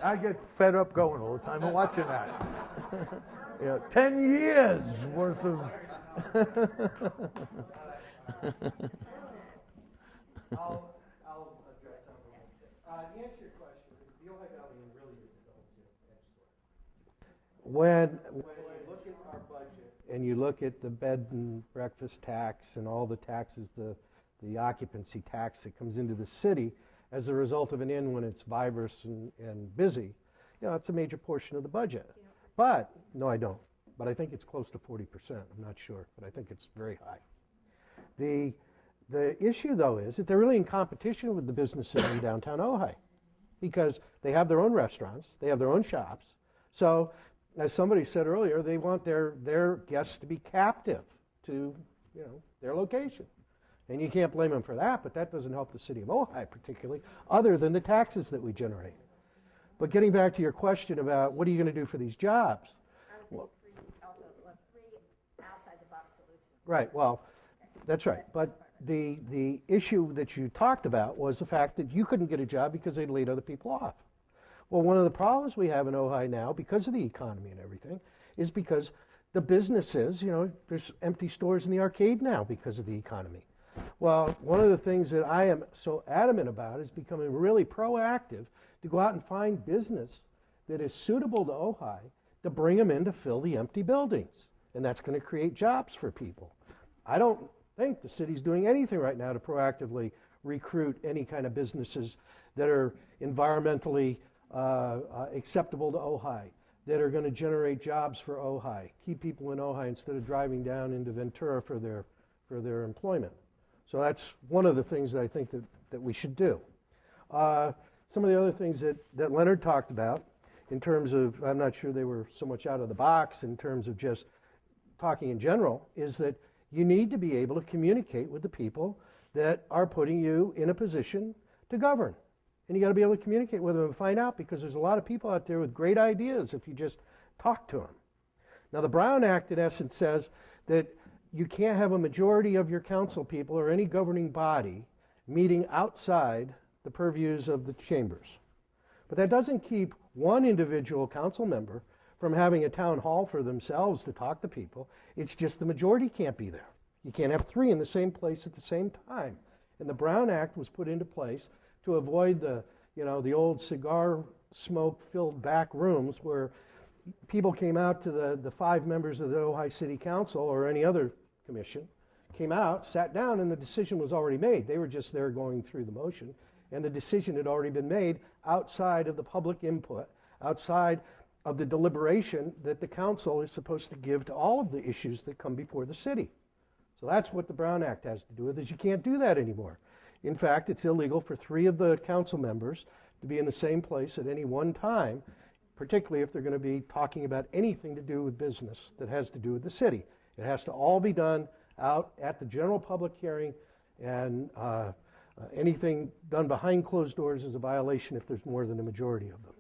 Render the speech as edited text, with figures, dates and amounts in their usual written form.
I get fed up going all the time and watching that. 10 years worth of. I'll address some of them. To answer your question, the Ojai Valley really is a double-edged sword. When you look at our budget and you look at the bed and breakfast tax and all the taxes, the occupancy tax that comes into the city as a result of an inn when it's vibrant and busy, it's a major portion of the budget. Yeah. But, no, I don't. But I think it's close to 40%. I'm not sure, but I think it's very high. The issue, though, is that they're really in competition with the businesses in downtown Ojai because they have their own restaurants, they have their own shops. So, as somebody said earlier, they want their guests to be captive to, their location. And you can't blame them for that, but that doesn't help the city of Ojai particularly, other than the taxes that we generate. But getting back to your question about what are you going to do for these jobs? Well, three outside-the-box solutions. Right, well, that's right. But the issue that you talked about was the fact that you couldn't get a job because they'd laid other people off. Well, one of the problems we have in Ojai now, because of the economy and everything, is because the businesses, there's empty stores in the arcade now because of the economy. Well, one of the things that I am so adamant about is becoming really proactive to go out and find business that is suitable to Ojai to bring them in to fill the empty buildings. And that's going to create jobs for people. I don't think the city's doing anything right now to proactively recruit any kind of businesses that are environmentally acceptable to Ojai, that are going to generate jobs for Ojai, keep people in Ojai instead of driving down into Ventura for their employment. So that's one of the things that I think that we should do. Some of the other things that Leonard talked about in terms of, I'm not sure they were so much out of the box in terms of just talking in general, is that you need to be able to communicate with the people that are putting you in a position to govern. And you got to be able to communicate with them and find out, because there's a lot of people out there with great ideas if you just talk to them. Now the Brown Act in essence says that you can't have a majority of your council people or any governing body meeting outside the purviews of the chambers. But that doesn't keep one individual council member from having a town hall for themselves to talk to people. It's just the majority can't be there. You can't have three in the same place at the same time. And the Brown Act was put into place to avoid the old cigar smoke-filled back rooms where people came out to the 5 members of the Ojai City Council or any other commission, came out, sat down, and the decision was already made. They were just there going through the motion, and the decision had already been made outside of the public input, outside of the deliberation that the council is supposed to give to all of the issues that come before the city. So that's what the Brown Act has to do with, is you can't do that anymore. In fact, it's illegal for 3 of the council members to be in the same place at any one time, particularly if they're going to be talking about anything to do with business that has to do with the city. It has to all be done out at the general public hearing, and anything done behind closed doors is a violation if there's more than a majority of them.